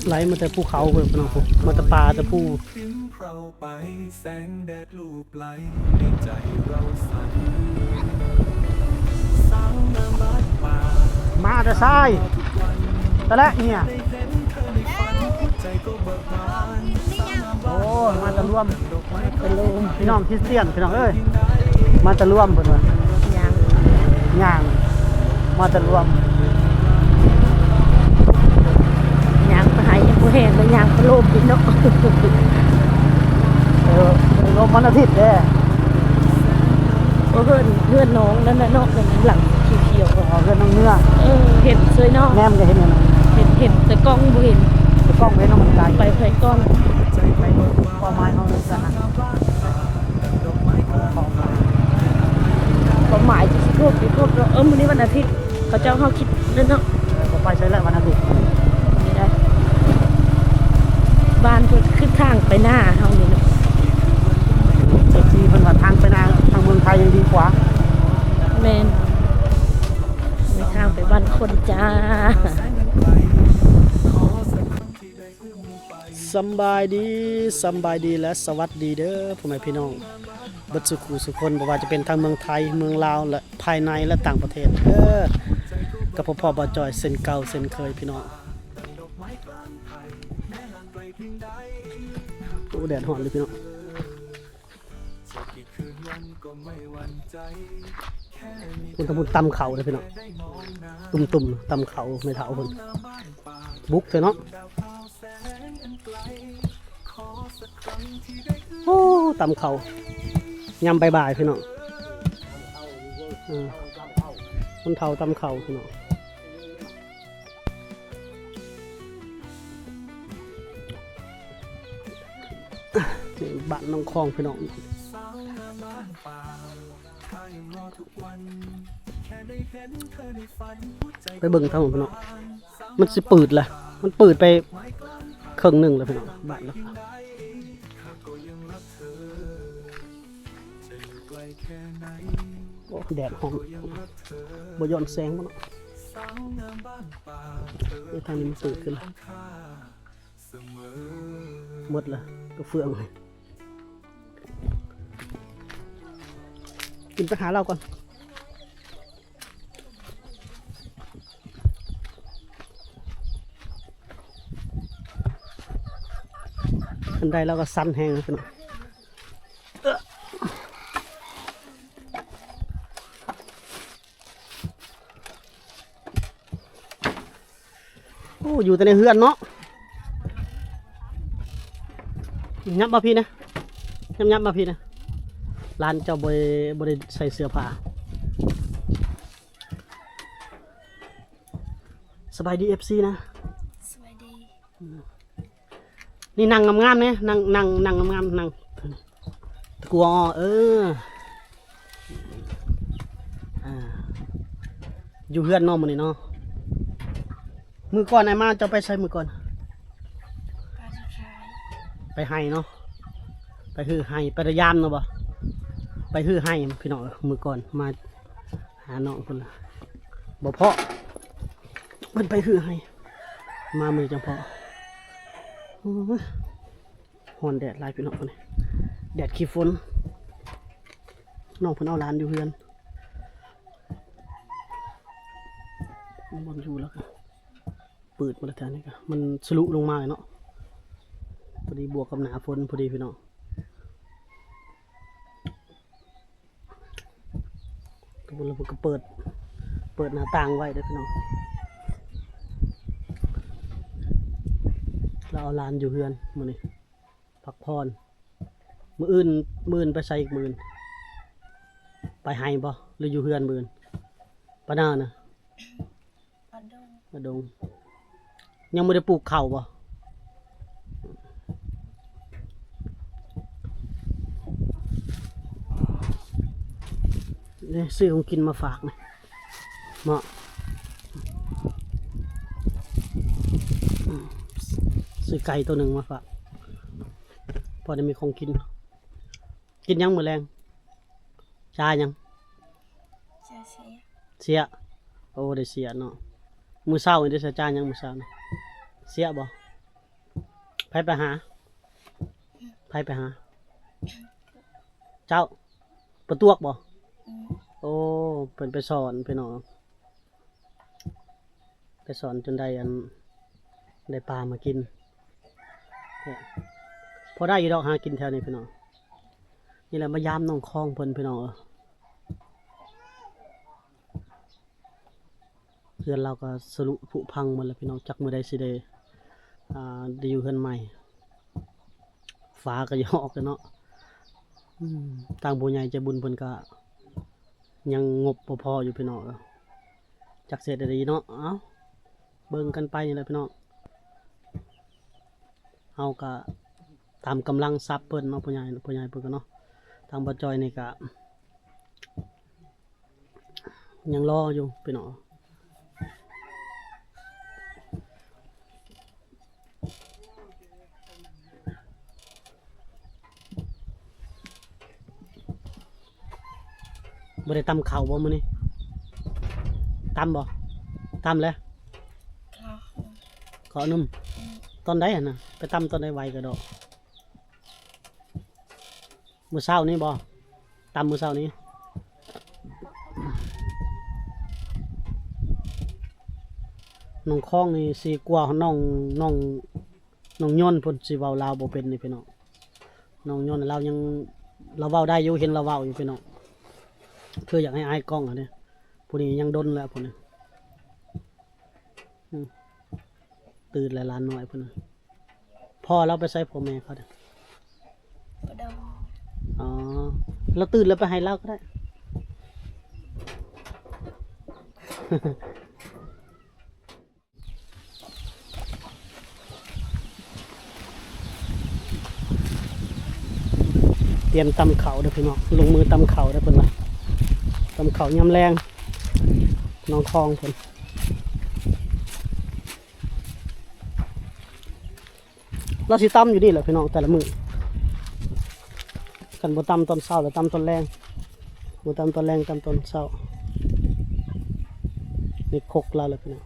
ไหลมาแต่ภูเขาเลยพี่น้องมาแต่ป่าแต่ภูมาแต่ทรายแต่ละเนี่ยโอ้มาแต่ร่วมเป็นลมพี่น้องคริสเตียนพี่น้องเอ้ยมาแต่ร่วมเพิ่นว่าย่างมาแต่ร่วมย่างไปหายังบ่แห้งเลยย่างไปโลมพี่เนาะลมวันอาทิตย์เด้เพื่อนน้องนั่นน่ะเนาะหลังเขียวเพื่อนน้องเนื้อเห็นสวยเนาะแนมจะเห็นยังไงเห็นแต่กล้องบ่เห็นแต่กล้องเห็นน้องใจไปไผกล้องไปความหมายเขาเลยกันนะความหมายจะสิครบมื้อนี้วันอาทิตย์เขาเจ้าเฮาคิดนั่นเนาะก็ไปใช้แล้ววันอาทิตย์นี่ได้บ้านเพิ่นขึ้นทางไปหน้าเฮานี่เนาะเซ็กซี่เพิ่นว่าทางไปนาทางเมืองไทยยังดีกว่าแม่นไปทางไปบ้านคนจ้าสบายดีและสวัสดีเด้อพ่อแม่พี่น้องบัดสุขุสุคนบ่ว่าจะเป็นทางเมืองไทยเมืองลาวและภายในและต่างประเทศกับพ่อบ่จอยเส้นเก่าเส้นเคยพี่น้องโอ้แดดร้อนเลยพี่น้องคุณทำบุญตำเข่าเลยพี่น้องตุ่มตำเข่าไม่เท่าคนบุกเถอะเนาะโอ้ตำเข่ายำบ่ายพี่น้องคนเท่าตำเข่าพี่น้องบ้านน้องคลองพี่น้องไปเบิ่งทั้งหมดพี่น้องมันสิปืดล่ะมันปืดไปครึ่งหนึ่งแล้วพี่น้องบ้านแล้วโอ้แดดหอมบ่ย้อนแสงบ่เนาะทางนี้มันปืดขึ้นแล้วหมดละก็เฟืองเลยกินไปหาเราก่อนอันใดเราก็สั้นแห้งกันโอ้อยู่แต่ในเฮือนเนาะยับมาพี่นะยับมาพี่นะร้านเจ้าบริใส่เสื้อผ้าสบายดีFCนะสบายดีนี่นั่งงามๆเนี่ยนั่งงามๆนั่งตะกัวอยู่เฮือนเนาะมื้อนี้เนาะมือก่อนไอ้มาเจ้าไปใส่มือก่อนไปให้เนาะไปฮือให้ไประยามเนาะบ่ไปฮือให้พี่น้องมือก่อนมาหาน้องคนละบ่เพาะมันไปฮือให้มามือจังเพาะหอนแดดลายพี่น้องคนนี้แดดขี้ฝนน้องเพิ่นเอาหลานอยู่เฮือนบนอยู่แล้วก็เปิดมาแล้วแถวนี้ก็มันสลุลงมาเนาะพอดีบวกกับหนาฝนพอดีพี่น้องเราก็เปิดหน้าต่างไว้ได้พี่น้องเราเอาลานอยู่เฮือนมื้อนี้พักพรมื้ออื่นไปใส่อีกมื้อไปให้บ่หรืออยู่เฮือนมื้อปะนานะปะดงยังไม่ได้ปลูกข้าวบ่นี่ซื้อของกินมาฝากนะ เหมาะซื้อไก่ตัวหนึ่งมาฝากพอได้มีของกิน กินยังมื้อแรงชายัง จะเสีย เสียโอ้ได้เสียเนาะมื้อเช้านี่ได้ใช้จานยังมื้อเช้านี่เสียบ่ไปหาไปหา เจ้าประตวกบ่ อืม โอ้เพิ่นไปสอนพี่น้องไปสอนจนได้ได้ปลามากินเนี่ยพอได้อยู่ดอกหากินแถวนี้พี่น้องนี่แหละมายามน้องคลองเพิ่นพี่น้องเพื่อนเราก็สรุผุพังหมดแล้วพี่น้องจักมื้อใดสิได้ได้อยู่เฮือนใหม่ฟ้าก็ยอกกันเนาะทางผู้ใหญ่ใจบุญเพิ่นก็ยังงบบ่พออยู่พี่น้องจักเสร็จได้ดีเนาะเอ้าเบิ่งกันไปนี่แหละพี่น้องเฮาก็ตามกำลังทรัพย์เพิ่นเนาะผู้ใหญ่เพิ่นก็เนาะทางบ่จอยนี่ก็ยังรออยู่พี่น้องบ่ได้ตำข้าวบ่มื้อนี้ตำบ่ตำแล้ว ข้าว ขอนุ่มตอนใดหั่นน่ะไปตำตอนใดไวก็ดอกมื้อเช้านี้บ่ตำมื้อเช้านี้น้องคองนี่สิกว่าน้องย่นพุ่นสิเว้าลาวบ่เป็นนี่พี่น้องน้องย่นเรายังเราเว้าได้อยู่เห็นเราเว้าอยู่พี่น้องคืออยากให้อายกล้องอ่ะเนี่ยผู้นี้ยังดนแล้วพุ่นน่ะตื่นแล้วหลานน้อยพุ่นน่ะพ่อเราไปใส่พ่อแม่เขาเด้อ กระดอง อ๋อเราตื่นแล้วไปให้เราก็ได้ เตรียมตำเขาเด้อพี่น้องลงมือตำเขาได้อเพิ่นว่าตำเขายำแรงน้องคลองเพิ่นเราสิตำอยู่นี่แหละพี่น้องแต่ละมือกันบ่ตำตอนเช้าหรือตำตอนแรงบ่ตำตอนแรงตำตอนเช้านี่คกเราเลยพี่น้อง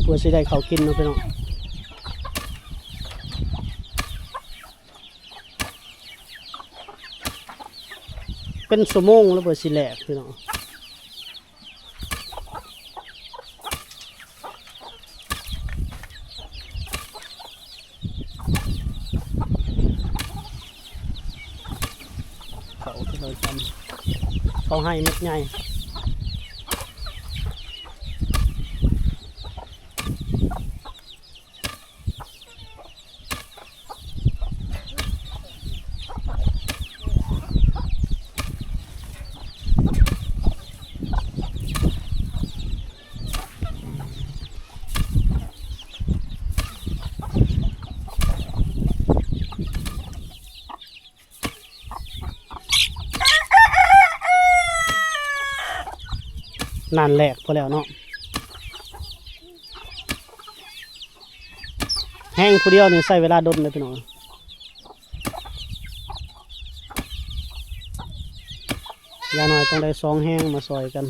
เพื่อสิได้เขากินเนาะพี่น้องเป็นชั่วโมงแล้วเพื่อสิแหลกพี่น้องเขาที่เราจำเขาให้เม็ดใหญ่นานแหลกพอแล้วเนาะแห้งผู้เดียวนี่ใช้เวลาดนเลยพี่น้องยาหน่อยต้องได้2แห้งมาซอยกัน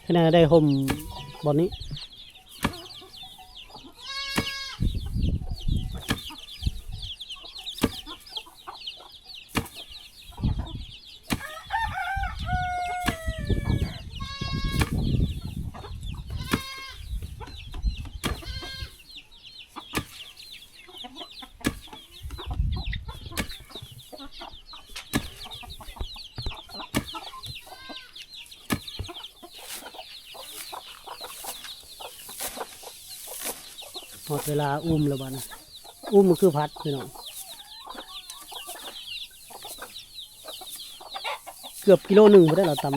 แค่นั้นได้ห่มบอนนี้ อดเวลาอุ้มแล้วบ้านะอุ้มมันคือพัดพี่น้องเกือบกิโลหนึ่งไม่ได้เราตำ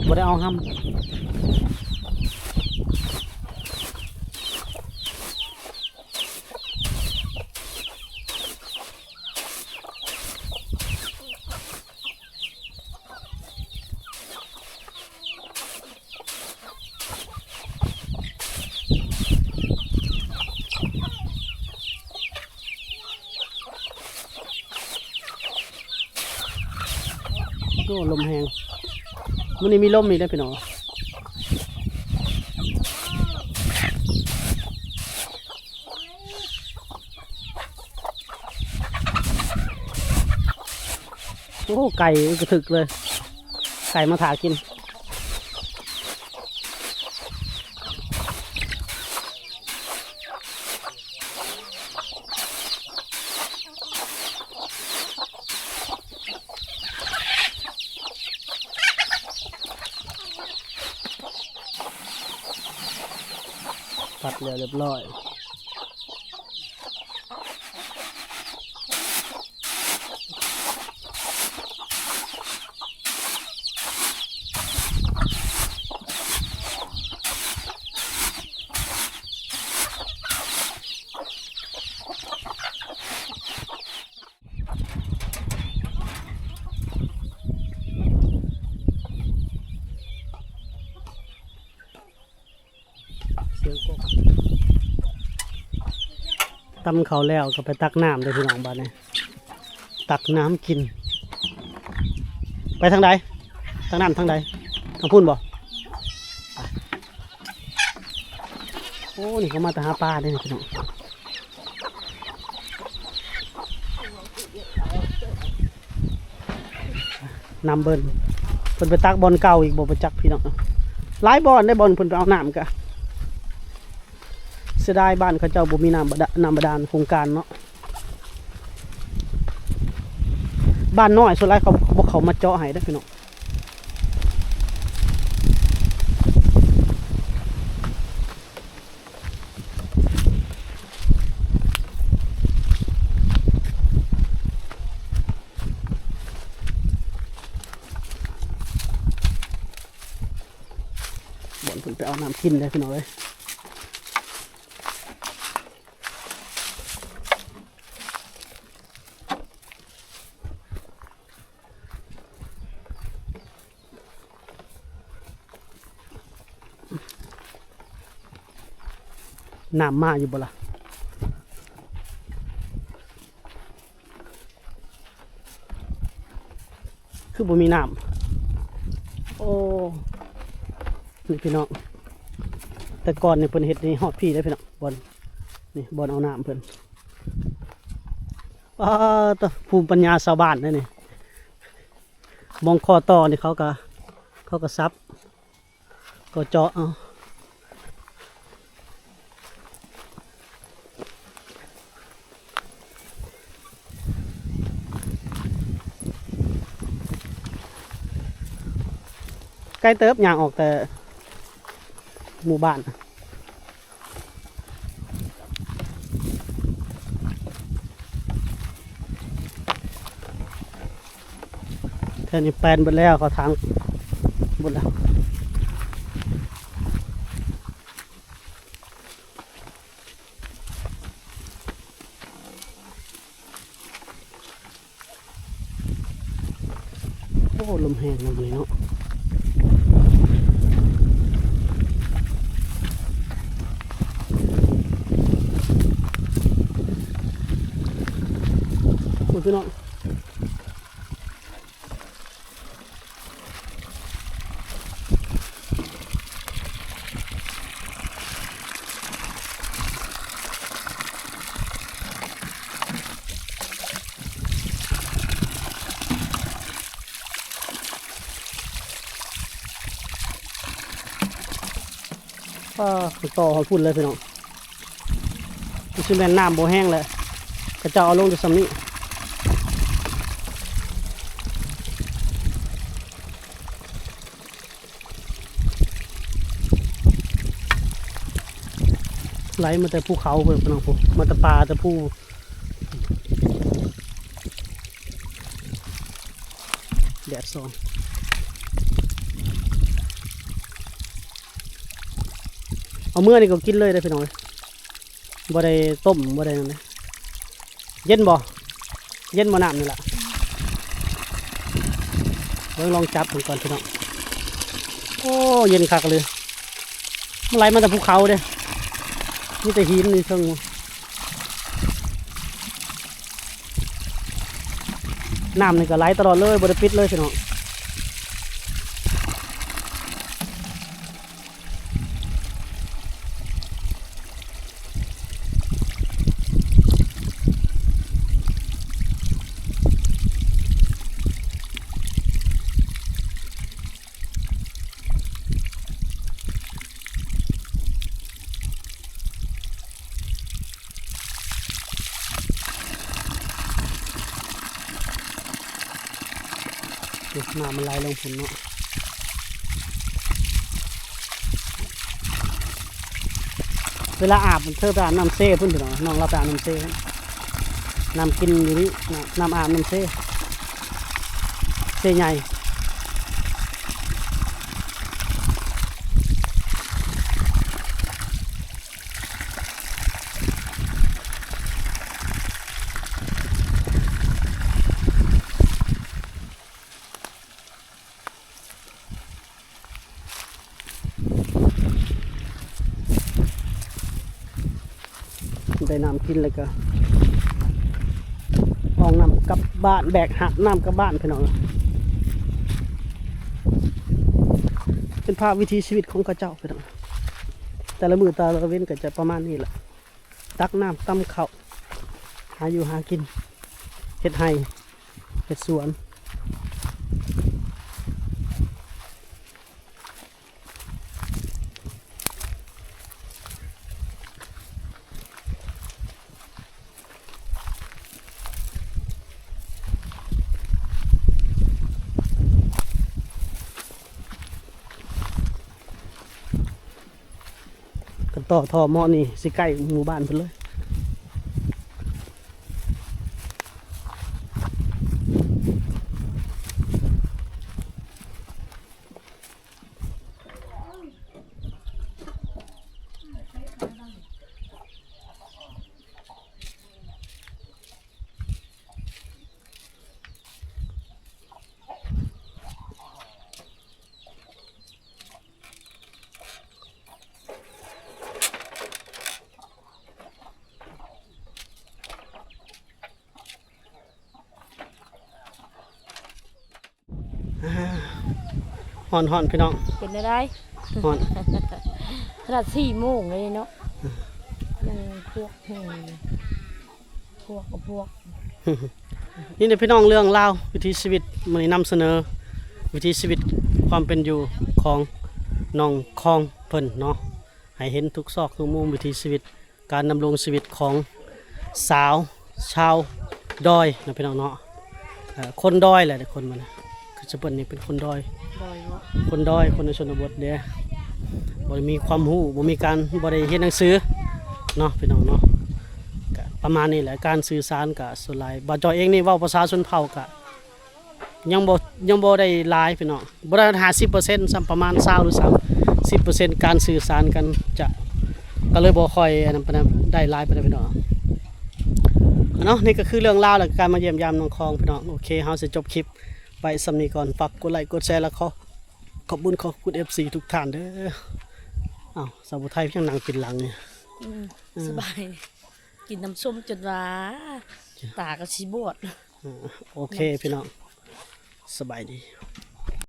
บ่ได้เอาห้ำโอ้ลมแห้งมันนี่มีลมอีกได้พี่น้องโอ้ไก่กระถึกเลยไก่มาถากินปัดเรียบร้อยเสียงกบตำเขาแล้วก็ไปตักน้ำเลยพี่น้องบ้านนี้ตักน้ำกินไปทางใดทางน้ำทางใดทางพุ่นบ่โอ้นี่เขามาแต่หาปลาได้พี่น้องนำเบิ้ลเพิ่นไปตักบอลเก่าอีกบ่ไปจักพี่น้องหลายบอลได้บอลเพิ่นไปเอาน้ำกะเสียดายบ้านเขาเจ้าบ่มีน้ำบาดาลโครงการเนาะบ้านน้อยส่วนไรเขาบอกเขามาเจาะให้ได้พี่น้องบ่อนเพิ่นไปเอาน้ำกินได้พี่น้องเลยน้ำมาอยู่บ่ล่ะคือบ่มีน้ำโอ้นี่พี่น้องแต่ก่อนเนี่ยเพิ่นเฮ็ดนี่ฮอดพี่ได้พี่น้องบอลนี่บอลเอาน้ำเพิ่นตัวภูมิปัญญาชาวบ้านนั่นนี่มองคอต่อนี่เขาก็ซับก็เจาะเอาใกล้เติบอย่างออกแต่หมู่บ้านแค่นี้แปลนหมดแล้วเขาทางหมดแล้วโอ้ลมแห้งลมเลยเนาะพี่น้อง ก็ต่อหอยพุ่นเลยพี่น้องมันสิแม่นน้ำบ่แห้งเลยก็จะเอาลงจะซ้ำนี้ไหลมาแต่ภูเขาเพิ่นพี่น้องผมมาแต่ป่าแต่ภูแดดส่องเอาเมื่อนี่ก็กินเลยได้อพี่น้องเลยบ่ได้ต้มบ่ได้นั่นเลยเย็นบ่น้ำนี่แหละเบิ่งลองจับผมก่อนพี่น้องโอ้เย็นคักเลยมันไหลมาจากภูเขาเด้มีแต่หินนี่เชิงน้ำนี่ก็ไหลตลอดเลยบ่ได้ปิดเลยพี่น้องน้ำมันไหลลงฝุ่นเนาะเวลาอาบมันเธอไปอาบน้ำเซ่พุ่นพี่น้องน้องเราไปอาบน้ำเซ่น้ำกินอยู่นี่น้ำอาบน้ำเซ่ใหญ่ได้น้ำกินเลยก็ออกน้ำกลับบ้านแบกหักน้ำกลับบ้านพี่น้องเป็นภาพวิถีชีวิตของข้าเจ้าพี่น้องแต่ละมือแต่ละเว้นก็จะประมาณนี้แหละตักน้ำตั้มข้าวหาอยู่หากินเฮ็ดไร่เฮ็ดสวนกันต่อท่อหม้อนี่สิใกล้หมู่บ้านเพิ่นเลยห่อนพี่น้อง เป็นได้ ห่อน ขนาด4 โมงเลยเนาะยังพวกนี่เดี๋ยวพี่น้องเรื่องเล่าววิถีชีวิตมันนำเสนอวิถีชีวิตความเป็นอยู่ของน้องคองเพิ่นเนาะให้เห็นทุกซอกทุกมุมวิถีชีวิตการดำรงชีวิตของสาวชาวดอยนะพี่น้องเนาะคนดอยแหละคนมันคือจะเปิ้นนี่เป็นคนดอย บ่อยเนาะ คนดอยคนในชนบทเด้บ่ได้มีความรู้บ่มีการบ่ได้เรียนหนังสือเนาะพี่น้องเนาะก็ประมาณนี้แหละการสื่อสารกับส่วนหลายบ่จอยเองนี่เว้าภาษาชนเผ่าก็ยังบ่ได้หลายพี่น้องบ่ได้50%ซ้ำประมาณ20หรือ30% การสื่อสารกันจะก็เลยบ่ค่อยอันนั้นปานนั้นได้หลายปานใดพี่น้องเนาะนี่ก็คือเรื่องราวและการมาเยี่ยมยามน้องคองพี่น้องโอเคเฮาสิจบคลิปไปสำนีก่อนฝากกดไลค์กดแชร์แล้วขอบคุณ FC ทุกท่านเด้ออ้าวสาวไทยเพียงนั่งปิดหลังเนี่ย สบายกินน้ำส้มจนว่าตาก็สิบวด โอเคพี่น้องสบายดี